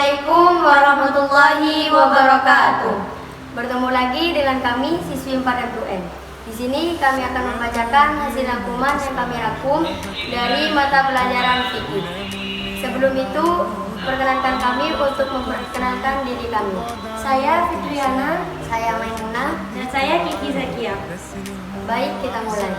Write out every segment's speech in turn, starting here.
Assalamualaikum warahmatullahi wabarakatuh. Bertemu lagi dengan kami siswi 4M2N. Di sini kami akan membacakan hasil rangkuman yang kami rangkum dari mata pelajaran fikih. Sebelum itu, perkenankan kami untuk memperkenalkan diri kami. Saya Fitriana, saya Maimunah, dan saya Kiki Zakia. Baik, kita mulai.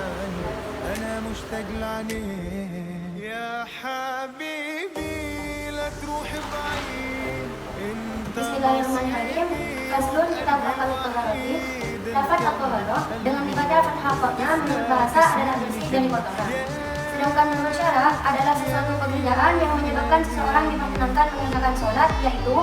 Bismillahirrahmanirrahim. Faslun kitab al-Taharati. Lafaz at-taharah dengan dibaca fathah qafnya menurut bahasa adalah bersih dari kotoran. Sedangkan menurut syarah adalah sesuatu pekerjaan yang menyebabkan seseorang diperkenankan mengerjakan sholat, yaitu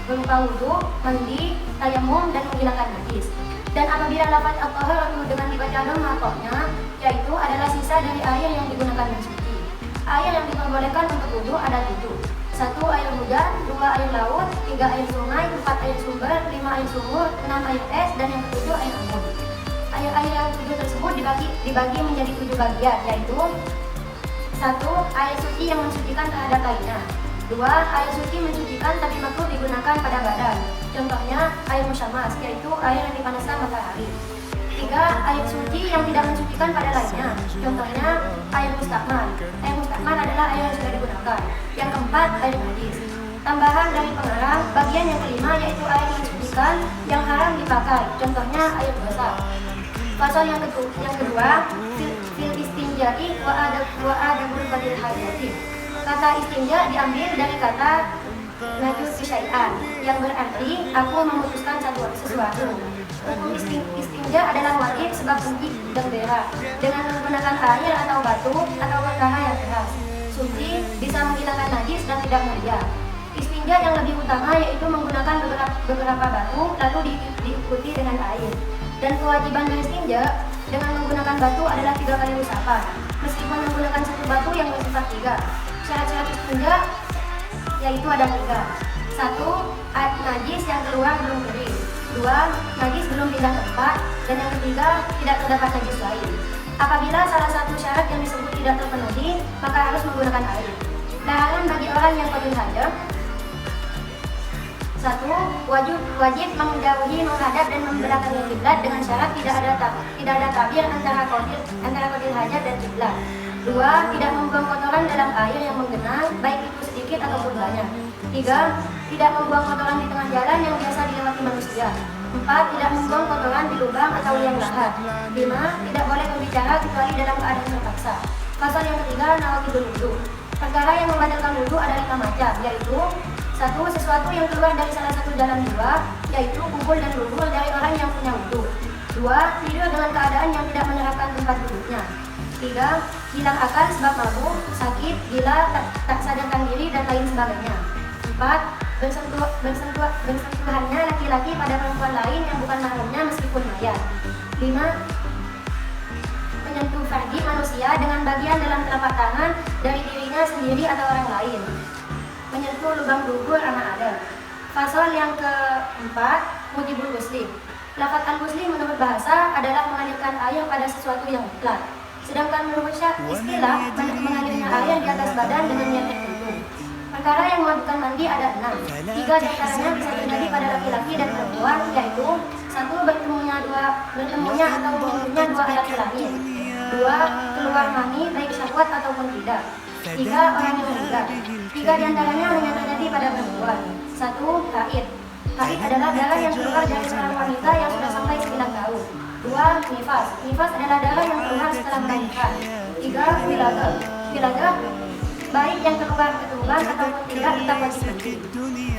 berupa wudu, mandi, tayamum, dan menghilangkan najis. Dan apabila lafaz at-taharah dengan dibaca dhamma qafnya, yaitu adalah sisa dari air yang digunakan mensuci. Air yang diperbolehkan untuk wudu ada 7. 1. Air hujan, 2. Air laut, 3. Air sungai, 4. Air sumber, 5. Air sumur, 6. Air es, dan yang ke-7 air embun. Air-air yang 7 tersebut dibagi menjadi 7 bagian, yaitu 1. Air suci yang mensucikan terhadap lainnya. 2. Air suci mensucikan tapi makruh digunakan pada badan. Contohnya air musyamas, yaitu air yang dipanaskan matahari. 3. Air suci yang tidak mensucikan pada lainnya. Contohnya air mustakmal. Air mustakmal adalah air yang sudah digunakan. Yang keempat, air najis. Tambahan dari pengarang, bagian yang kelima yaitu air mensucikan yang haram dipakai. Contohnya air basah. Pasal yang kedua, fil istinja'i wa adabul badil hajati. Kata istinja diambil dari kata najus syai'an yang berarti aku memutuskan sesuatu. Hukum istinja adalah wajib sebab suci dan berak dengan menggunakan air atau batu atau perkara yang keras. Suci bisa menghilangkan najis dan tidak mulia. Istinja yang lebih utama yaitu menggunakan beberapa batu lalu diikuti dengan air. Dan kewajiban beristinja dengan menggunakan batu adalah 3 kali usapan. Meskipun menggunakan satu batu yang bersifat 3. Syarat-syarat istinja yaitu ada 3. 1. Najis yang keluar belum kering. 2. Najis belum pindah tempat. Dan yang ketiga, tidak terdapat najis lain. Apabila salah satu syarat yang disebut tidak terpenuhi, maka harus menggunakan air. Larangan bagi orang yang qadil hajat. 1. Wajib menjauhi, menghadap dan membelakangi kiblat dengan syarat tidak ada tabir antara qadil hajat dan kiblat. 2. Tidak membuang kotoran dalam air yang menggenang, baik itu sedikit ataupun banyak. 3. Tidak membuang kotoran di tengah jalan yang biasa dilewati manusia. 4. Tidak membuang kotoran di lubang atau liang lahat. 5. Tidak boleh berbicara kecuali dalam keadaan terpaksa. Pasal yang ketiga, nawaqidul wudu. Perkara yang membatalkan wudu ada 5 macam, yaitu 1. Sesuatu yang keluar dari salah satu jalan 2, yaitu kumpul dan lumpur dari orang yang punya wudu. 2. Tidur dengan keadaan yang tidak menerapkan tempat duduknya. 3. Hilang akal sebab mabuk, sakit, gila, tak sadarkan diri, dan lain sebagainya. 4. Bersentuhannya laki-laki pada perempuan lain yang bukan mahramnya meskipun mayat. 5. Menyentuh farji manusia dengan bagian dalam telapak tangan dari dirinya sendiri atau orang lain. Menyentuh lubang dubur anak Adam. Fasal yang keempat, mujibul ghusli. Lafaz al-ghusli menurut bahasa adalah mengalirkan air pada sesuatu yang mutlak. Sedangkan menurut istilah mengalirnya air di atas badan dengan niat tertentu. Perkara yang mewajibkan mandi ada 6. 3 diantaranya bisa terjadi pada laki-laki dan perempuan, yaitu 1. Bertemunya atau menyentuhnya 2 alat kelamin. 2. Keluar mani baik syahwat ataupun tidak. 3. Orang yang meninggal. 3 diantaranya hanya terjadi pada perempuan. 1. Haid. Haid adalah darah yang keluar dari seorang wanita yang sudah sampai 9 tahun. 2. Nifas. Nifas adalah darah yang keluar setelah melahirkan. 3. Wilagah. Wilagah baik yang keluar ketuban ataupun tidak tetap wajib mandi.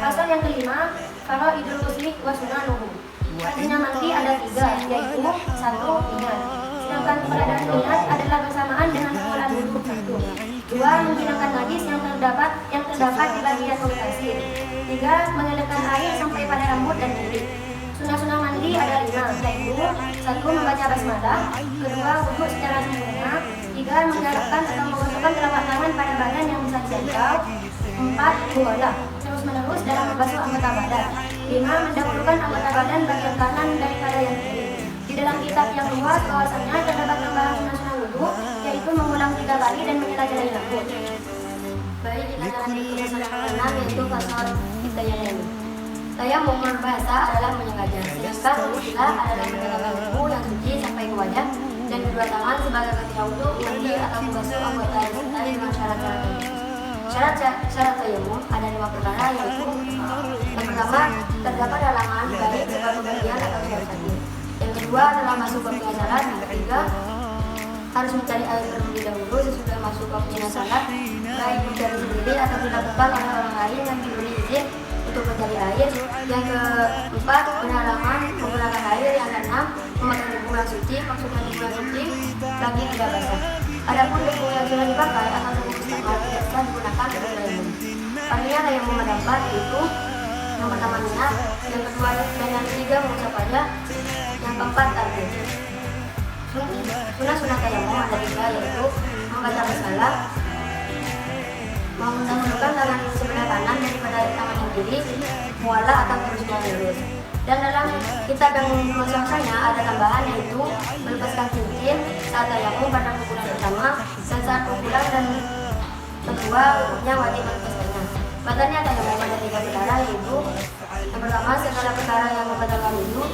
Pasal yang kelima, faraidul ghusli wa sunanuhu. Artinya mandi ada 3, yaitu 1. Niat. Sedangkan keberadaan niat adalah bersamaan dengan pengeluaran wudu fardu. 2. Menghilangkan najis yang terdapat di bagian kasir. 3. Mengalirkan air sampai pada rambut dan kulit. Sunah-sunah mandi ada 5, yaitu 1. Membaca basmalah. 2. Wudu secara sempurna. 3. Menggarapkan atau menggosokkan telapak tangan pada badan yang bisa dijangkau. 4. Muwalah, terus menerus dalam membasuh anggota badan. 5. Mendahulukan anggota badan bagian kanan daripada yang kiri. Di dalam kitab yang luas bahwasannya terdapat tambahan sunah-sunah wudu, yaitu mengulang 3 kali dan menyela-nyelai rambut. Baik, kita akan ikuti pasal yang ke-6, yaitu pasal tayamum. Tayamum menurut bahasa adalah menyengaja, sedangkan menurut istilah adalah mendekatkan tubuh yang suci sampai ke wajah dan kedua tangan sebagai ketika untuk mandi atau membasuh anggota yang disertai dengan syarat-syarat tayamum. Syarat tayamum ada 5 perkara, yaitu yang pertama, terdapat halangan baik berupa bagian atau siap saja. Yang kedua adalah masuk waktunya salat. Yang ketiga, harus mencari air terlebih dahulu sesudah masuk waktunya salat, baik dari sendiri atau dilakukan oleh orang lain yang diberi izin untuk mencari air. Yang keempat, berhalangan menggunakan air. Yang keenam, memakai debu yang suci, maksudnya debu yang suci lagi tidak basah. Adapun debu yang sudah dipakai atau debu istiqmal tidak bisa digunakan untuk tayamum. Artinya tayamum ada 4, yaitu yang pertama niat, yang kedua dan yang ketiga mengusap wajah, yang keempat tarbiyah. Sunah tayamum ada 3, yaitu membaca basmalah, mendahulukan tangan sebelah kanan daripada tangan yang kiri, mualah atau terusnya lurus. Dan dalam kitab yang menguasainya ada tambahan, yaitu melepaskan cincin saat tayamum pada pukulan pertama, dan saat pukulan dan kedua hukumnya wajib melepaskannya. Batalnya tayamum ada 3 perkara, yaitu yang pertama segala perkara yang membatalkan wudu,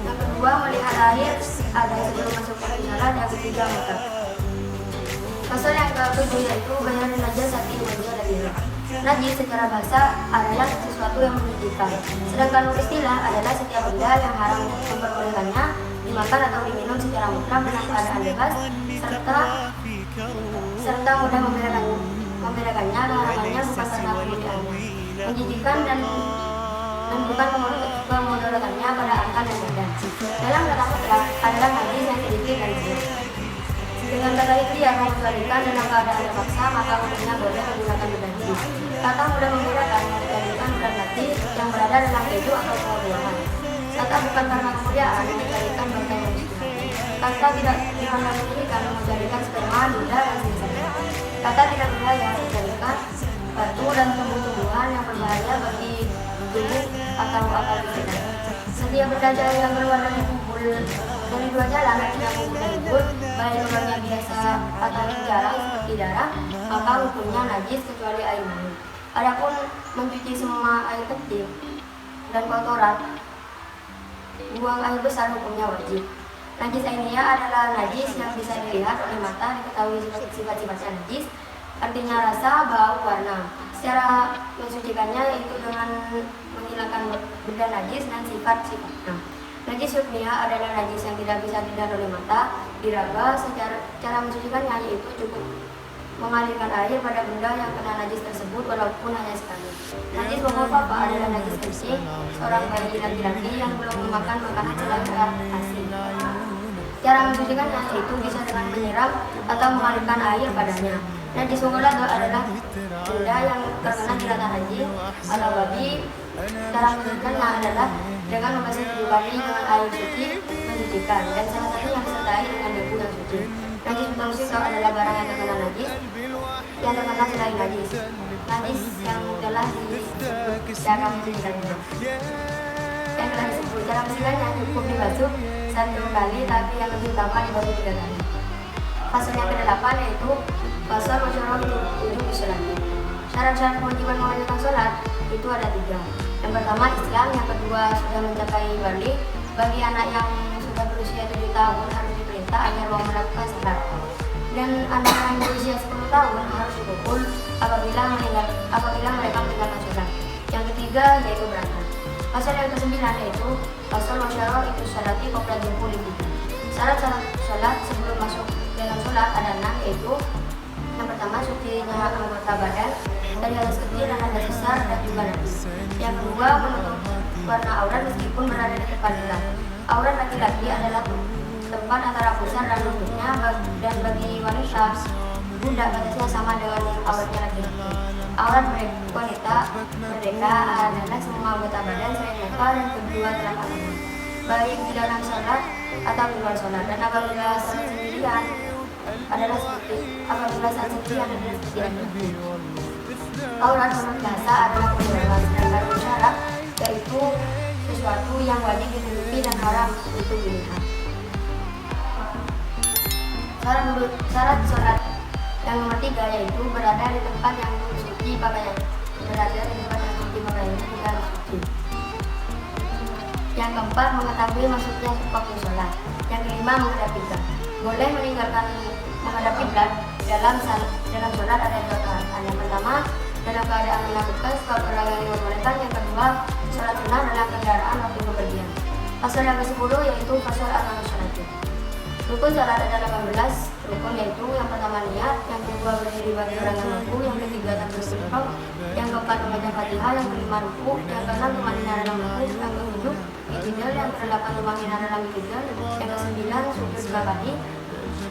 yang kedua melihat air ada sebelum masuk ke salat, yang ketiga muka. Pasal yang ke-7 yaitu bayaran najis saat wajah dan diri. Najis secara bahasa adalah sesuatu yang menyedihkan, sedangkan menurut istilah adalah setiap benda yang haram memperbolehkannya dimakan atau diminum secara mutlak dengan keadaan bebas, serta mudah membedakannya. Keharamannya bukan karena kemudiannya menjijikkan dan bukan kemudaratannya pada akal dan badan. Dalam kata mutlak adalah najis yang sedikit dan sedikit. Dengan kata ikhtiar mengecualikan dalam keadaan terpaksa, maka hukumnya boleh menggunakan berarti. Kata mudah membedakan mengecualikan berarti yang berada dalam keju atau kemudian. Kata bukan karena kemudian mengecualikan bangkai manusia. Kata tidak dipandang menjadikan mengecualikan sperma, ludah, dan sebagainya. Kata tidak berbahaya mengecualikan batu dan tumbuh-tumbuhan yang berbahaya bagi tubuh atau akal kita. Setiap benda yang keluar dari kumpul dari 2 jalan yang kumpul, baik keluarnya biasa atau jarang seperti darah, maka hukumnya najis kecuali air mani. Adapun mencuci semua air kecil dan kotoran, buang air besar hukumnya wajib. Najis ainiyah adalah najis yang bisa dilihat oleh mata, diketahui sifat-sifatnya najis, artinya rasa, bau, warna. Secara mensucikannya itu dengan menghilangkan benda najis dan sifat-sifatnya. Najis hukmiyah adalah najis yang tidak bisa dilihat oleh mata, diraba. Cara mensucikannya yaitu cukup mengalirkan air pada benda yang kena najis tersebut walaupun hanya sekali. Najis mukhafafah adalah najis kencing seorang bayi laki-laki yang belum memakan makanan selain asin. Cara mensucikannya yaitu bisa dengan menyiram atau mengalirkan air padanya. Najis mughalladhah adalah benda yang terkena jeratan anjing atau babi. Cara mensucikannya adalah dengan membasuh 7 kali dengan air suci mensucikan, dan salah satu yang disertai dengan debu yang suci. Najis bermusik adalah barang yang terkena najis yang terkena selain najis yang telah disebut cara mensucikannya. Yang telah disebut cara mensucikannya cukup dibasuh 1 kali, tapi yang lebih utama dibasuh 3 kali. Pasal yang ke-8 yaitu pasal masyarakat wujud sholat. Syarat-syarat kewajiban mengerjakan sholat itu ada 3. Yang pertama Islam, yang kedua sudah mencapai balik. Bagi anak yang sudah berusia 7 tahun harus diperintah agar mau melakukan sholat, dan anak yang berusia 10 tahun harus dipukul apabila mereka meninggalkan sholat. Yang ketiga yaitu berangkat. Pasal yang ke-9 yaitu pasal masyarakat itu syarati qabla dukhuli. Syarat-syarat sholat sebelum masuk dalam sholat ada 6, yaitu yang pertama sucinya anggota badan dari hadas kecil dan hadas besar dan juga najis. Yang kedua menutup warna aurat meskipun berada di tempat gelap. Aurat laki-laki adalah tempat antara pusar dan lututnya, dan bagi wanita budak batasnya sama dengan auratnya laki-laki. Aurat wanita merdeka adalah semua anggota badan selain muka dan kedua telapak tangan, baik di dalam sholat atau di luar sholat. Dan apabila saat sendirian adalah seperti ini. Aurat menurut bahasa adalah kebenaran, sedangkan syarat yaitu sesuatu yang wajib ditutupi dan haram untuk dilihat. Syarat sholat yang nomor 3 yaitu berada di tempat yang suci pakaian. Berada di tempat yang suci pakaian. lainnya hingga hari suci. Yang keempat, mengetahui maksudnya waktu sholat. Yang kelima, menghadap kiblat. Boleh meninggalkan menghadap kiblat dalam sholat ada dua keadaan. Yang pertama, dalam keadaan menakutkan setelah berlalu memerintah. Yang kedua, sholat sunnah dalam kendaraan waktu bepergian. Pasal yang ke-10 yaitu pasal arkanus sholat. Rukun sholat ada 18 rukun, yaitu yang pertama niat, yang kedua berdiri bagi orang yang mampu, yang ketiga takbir ihram, yang keempat membaca Fatihah, yang kelima ruku, yang keenam tumanina dalam ruku, yang ketujuh i'tidal, yang kedelapan tumanina dalam i'tidal, yang kesembilan sujud dua kali,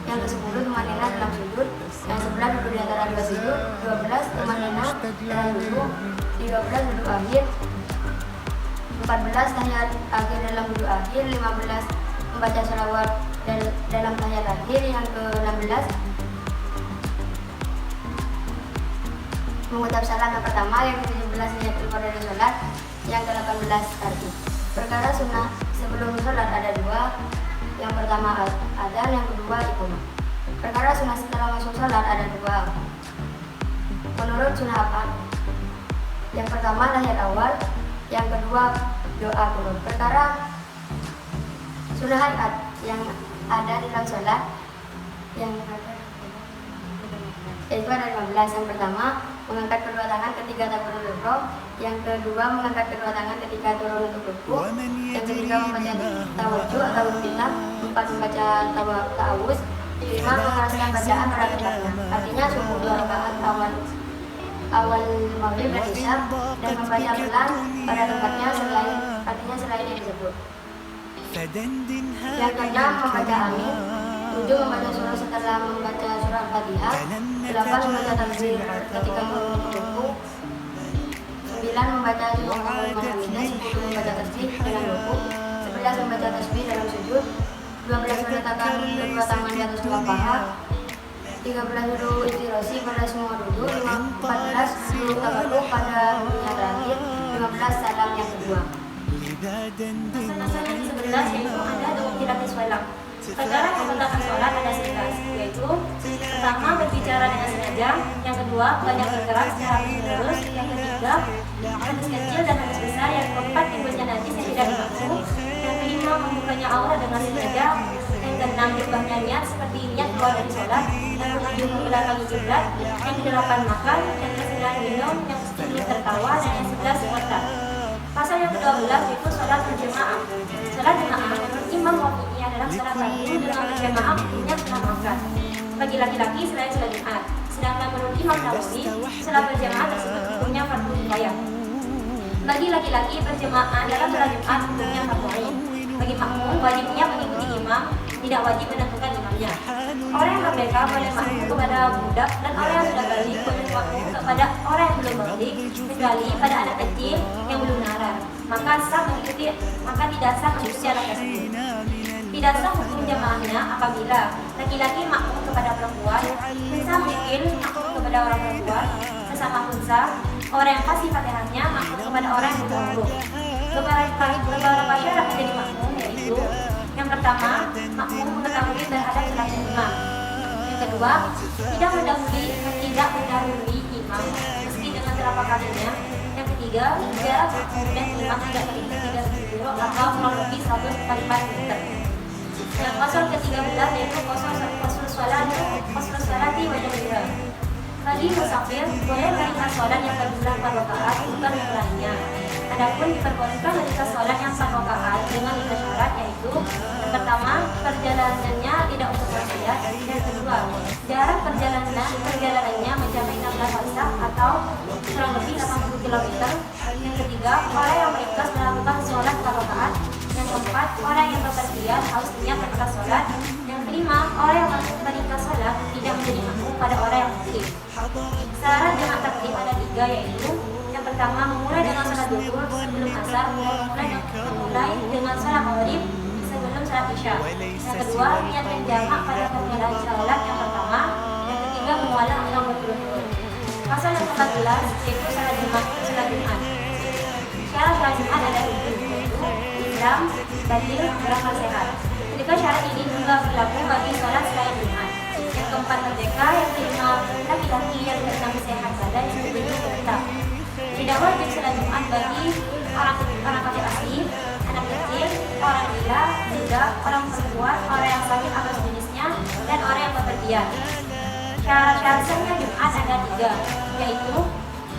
yang ke-10 tumanina dalam sujud, yang 11 duduk di antara dua sujud, 12 tumanina dalam duduk, 13 duduk akhir, 14 tahiyat akhir dalam duduk akhir, 15 membaca sholawat dalam tahiyat akhir, yang ke-16 mengucap salam yang pertama, yang ke-17 niat keluar dari sholat, yang ke-18 tarki. Perkara sunnah sebelum sholat ada dua, yang pertama adzan, yang kedua iqamah. Perkara sunnah setelah masuk sholat ada dua. Menurut sunnah apa? Yang pertama tahiyat awal, yang kedua doa qunut. Perkara sunnah hayat yang ada di dalam sholat yang yaitu ada 15. Yang pertama mengangkat kedua tangan ketika takbiratul ihram, yang kedua mengangkat kedua tangan ketika turun untuk ruku, yang ketiga membaca tawajjuh atau bismillah, empat membaca ta'awuz, lima mengeraskan bacaan pada tempatnya, artinya cukup 2 rakaat awal maghrib dan isya, dan membaca pelan pada tempatnya selain yang disebut. Yang keenam membaca amin, 7 membaca surah setelah membaca surah Fatihah, 8 membaca takbir ketika ruku, 9 membaca subhanallah liman hamidah, 10 membaca tasbih dalam ruku, 11 membaca tasbih dalam sujud, 12 meletakkan kedua tangan di atas dua paha, 13 duduk istirahat pada semua duduk, 14 duduk tabarruk pada dunia terakhir, 15 salam yang kedua. Pasal-pasal yang ke-11 yaitu ada dengan tidak sesuai. Perkara pembatasan sholat ada 11, yaitu pertama berbicara dengan sengaja, yang kedua banyak bergerak secara terus, yang ketiga hadis kecil dan hadis besar, yang keempat timbulnya najis yang tidak dimaksud, yang kelima membukanya aurat dengan sengaja, yang keenam berubahnya niat seperti niat keluar dari sholat, yang ketujuh membelakangi kiblat, yang kedelapan makan, yang ke-9 minum, yang ke-10 tertawa, dan yang 11 kotak. Pasal yang ke-12 yaitu sholat berjamaah. Sholat jamaah imam waktunya adalah sholat fardu dengan berjamaah hukumnya setelah makan bagi laki-laki selain sholat Jumat. Sedangkan menurut Imam Nawawi, sholat berjamaah tersebut hukumnya fardu kifayah. Bagi laki-laki berjamaah dalam sholat Jumat hukumnya fardu ain. Bagi makmum wajibnya mengikuti imam, tidak wajib menentukan imamnya. Orang yang merdeka boleh makmum kepada budak, dan orang yang sudah balik boleh makmum kepada orang yang belum balik, kecuali pada anak kecil yang belum narar. Maka tidak sah mengikuti anak tersebut. Tidak sah hukum jamaahnya apabila laki-laki makmum kepada perempuan, unsa mungkin makmum kepada orang perempuan, sesama unsa, orang yang kasih fatihahnya makmum kepada orang yang berumur. Beberapa syarat menjadi makmum yaitu yang pertama, makmum mengetahui terhadap celahnya imam. Yang kedua, tidak mendahului imam meski dengan telapak kakinya. Yang ketiga, jarak makmum dan imam tidak lebih dari 3 atau kurang lebih 144 meter. Yang pasal ke-13 yaitu pasal sholati wajib ihram. Bagi musafir boleh meringkas sholat yang berjumlah 4 rakaat bukan yang lainnya. Adapun diperbolehkan meringkas sholat yang 4 rakaat dengan 5 syarat, yaitu yang pertama, perjalanannya tidak untuk wasiat, yang kedua, jarak perjalanannya mencapai 16 farsakh atau kurang lebih 80 km, yang ketiga, orang yang meringkas melakukan sholat 4 rakaat, yang keempat, orang yang bepergian harus niat meringkas sholat, yang kelima, orang yang meringkas sholat tidak menjadi makmum pada orang yang mukim. Syarat jamaah takdim ada 3, yaitu yang pertama memulai dengan salat zuhur sebelum asar, memulai dengan salat maghrib sebelum salat isya. Yang kedua niatkan jamak pada perjalanan salat yang pertama, yang ketiga mengulang ulang berturut-turut. Pasal yang ke-14 yaitu salat Jumat. Syarat salat Jumat ada 7, yaitu Islam, dalil, berakal sehat. Ketika syarat ini juga berlaku bagi salat selain Jumat. Yang keempat merdeka, yang kelima laki-laki, yang keenam sehat badan, yang ketujuh berita. Tidak wajib salat Jumat bagi orang kafir asli, anak kecil, orang gila, budak, orang perempuan, orang yang sakit atau sejenisnya, dan orang yang bepergian. Syarat-syarat sahnya Jumat ada 3, yaitu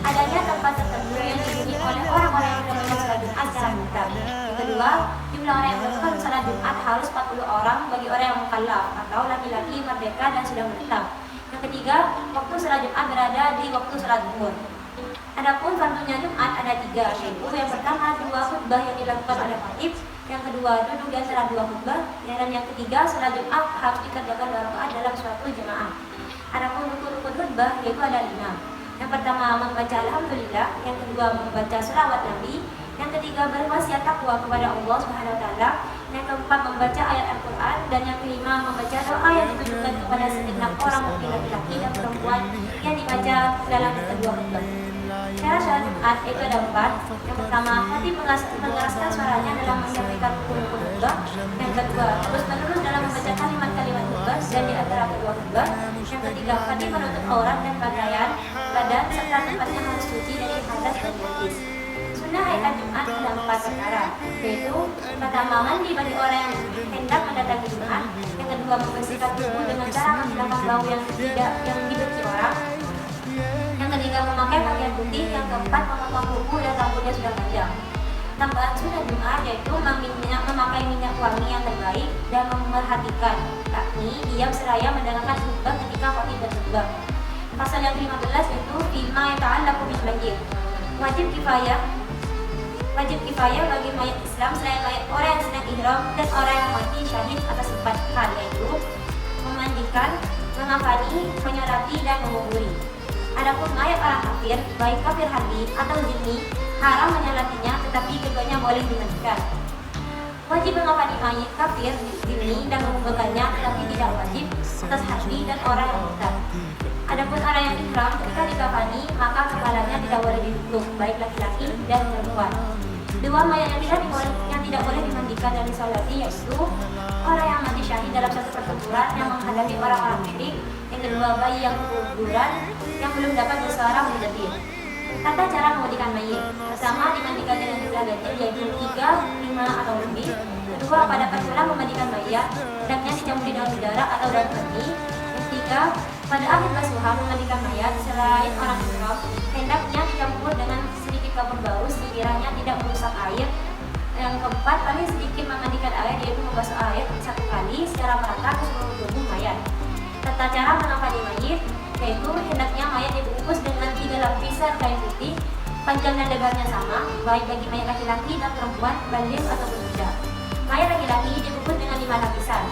adanya tempat tertentu yang dihuni oleh orang-orang yang melakukan salat Jumat secara mutlak. Yang kedua, jumlah orang yang melakukan salat Jumat harus 40 orang bagi orang yang mukallaf atau laki-laki merdeka dan sudah menetap. Yang ketiga, waktu salat Jumat berada di waktu salat zuhur. Adapun fardunya Jumat ada 3, yaitu yang pertama 2 khutbah yang dilakukan oleh khatib, yang kedua duduk di antara 2 khutbah, dan yang ketiga salat Jumat harus dikerjakan 2 rakaat dalam suatu jemaah. Adapun rukun-rukun khutbah yaitu ada 5. Yang pertama membaca alhamdulillah, yang kedua membaca selawat Nabi, yang ketiga berwasiat takwa kepada Allah Subhanahu wa taala, yang keempat membaca ayat Al-Qur'an, dan yang kelima membaca doa yang ditujukan kepada segenap orang mukmin laki-laki dan perempuan yang dibaca dalam kedua khutbah. Syarat Jumat itu ada 4. Yang pertama, khatib mengeraskan suaranya dalam menyampaikan rukun-rukun khutbah. Yang kedua, terus-menerus dalam membaca kalimat-kalimat khutbah dan di antara kedua khutbah. Yang ketiga, khatib menutup aurat dan pakaian badan serta tempatnya harus suci dari hadas dan najis. Sunnah hayat Jumat ada 4 perkara, yaitu pertama mandi bagi orang yang hendak mendatangi Jumat. Yang kedua, membersihkan tubuh dengan cara menghilangkan bau yang dibenci orang. Yang ketiga, memakai pakaian putih. Yang keempat, memotong kuku dan rambutnya sudah panjang. Tambahan sunnah Jumat yaitu memakai minyak wangi yang terbaik dan memerhatikan, yakni diam seraya mendengarkan khutbah ketika khatib berkhutbah. Pasal yang 15 yaitu fima yata'allaqu bil mayyit. Wajib kifayah bagi mayat Islam selain mayat orang yang sedang ihram dan orang yang mati syahid atas 4 hal, yaitu memandikan, mengafani, menyolati, dan menguburi. Adapun mayat orang kafir, baik kafir harbi atau zimmi, haram menyolatinya, tetapi keduanya boleh dimandikan. Wajib mengafani mayat kafir, zimmi, dan menguburkannya, tetapi tidak wajib atas harbi dan orang yang murtad. Adapun orang yang ihram ketika dikafani, maka kepalanya tidak boleh ditutup, baik laki-laki dan perempuan. 2 mayat yang tidak boleh dimandikan dan disolati yaitu orang yang mati syahid dalam satu pertempuran yang menghadapi orang-orang musyrik. Yang kedua, bayi yang keguguran yang belum dapat bersuara menjadi. Tata cara memandikan mayit: pertama, dimandikan dengan jumlah ganjil yaitu 3, 5 atau lebih. Kedua, pada permulaan memandikan mayat, hendaknya dicampuri daun darah atau daun mani. Yang ketiga, pada akhir basuhan memandikan mayat selain orang ihram, hendaknya dicampur dengan sedikit kapur baru sekiranya tidak merusak air. Yang keempat, paling sedikit memandikan air yaitu membasuh air 1 kali secara merata ke seluruh tubuh mayat. Tata cara mengafani mayit yaitu hendaknya mayat dibungkus dengan 3 lapisan kain putih, panjang dan lebarnya sama, baik bagi mayat laki-laki dan perempuan, baligh atau budak. Mayat laki-laki dibungkus dengan 5 lapisan,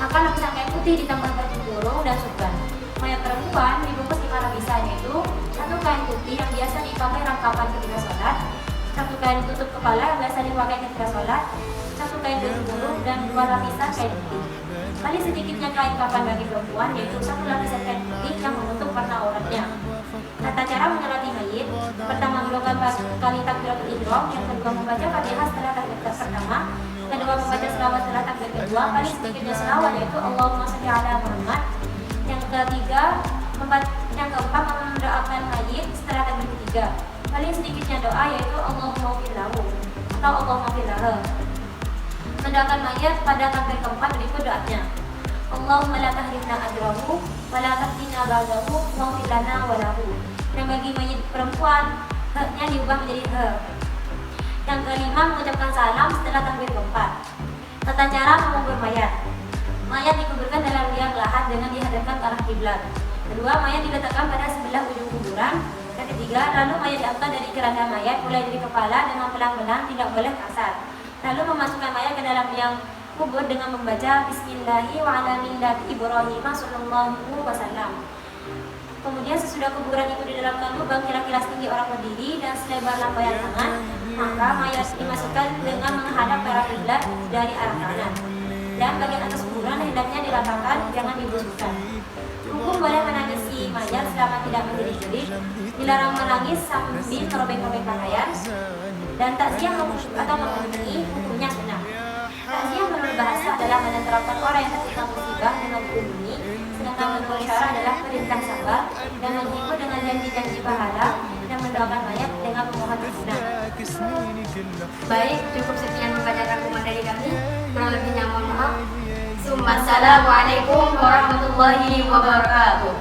maka lapisan kain putih ditambah baju kurung dan sorban. Mayat perempuan dibungkus 5 lapisan, yaitu 1 kain putih yang biasa dipakai rangkapan ketika sholat, 1 kain tutup kepala yang biasa dipakai ketika sholat, 1 kain tutup kurung, dan 2 lapisan kain putih. Paling sedikitnya kain kafan bagi perempuan yaitu 1 lapisan kain putih yang menutup warna auratnya. Tata cara menyolati mayit: pertama, melakukan kali takbiratul ihram, yang kedua membaca Fatihah setelah takbir pertama, kedua membaca selawat setelah takbir kedua, paling sedikitnya selawat yaitu Allahumma sholli ala Muhammad. Yang ketiga, yang keempat mendoakan mayit setelah takbir ketiga, paling sedikitnya doa yaitu Allahumma ighfir lahu atau Allahumma ighfir laha. Mendoakan mayat pada takbir keempat berikut doanya: Allahumma la tahrimna ajrahu wa la taftina ba'dahu waghfir lana wa lahu. Dan bagi mayit perempuan, haknya diubah menjadi he. Yang kelima, mengucapkan salam setelah takbir keempat. Tata cara mengubur mayat: mayat dikuburkan dalam liang lahat dengan dihadapkan ke arah kiblat. Kedua, mayat diletakkan pada sebelah ujung kuburan. Yang ketiga, lalu mayat diangkat dari keranda mayat mulai dari kepala dengan pelan-pelan, tidak boleh kasar. Lalu memasukkan mayat ke dalam liang kubur dengan membaca Bismillahi wa ala millati Ibrahim sallallahu wasallam. Kemudian sesudah kuburan itu didalamkan lubang kira-kira setinggi orang berdiri dan selebar lambaian tangan, maka mayat dimasukkan dengan menghadap ke arah kiblat dari arah kanan. Dan bagian atas kuburan hendaknya diratakan, jangan dibusukkan. Hukum boleh menangisi mayat selama tidak menjerit-jerit, dilarang menangis sambil merobek-robek pakaian, dan takziah atau mengunjungi hukumnya sunnah. Takziah menurut bahasa adalah menenteramkan orang yang tertimpa musibah dengan mengunjungi, sedangkan menurut syara adalah perintah sabar dan menghibur dengan janji-janji pahala, dan mendoakan mayat dengan memohon Wassalamualaikum warahmatullahi wabarakatuh.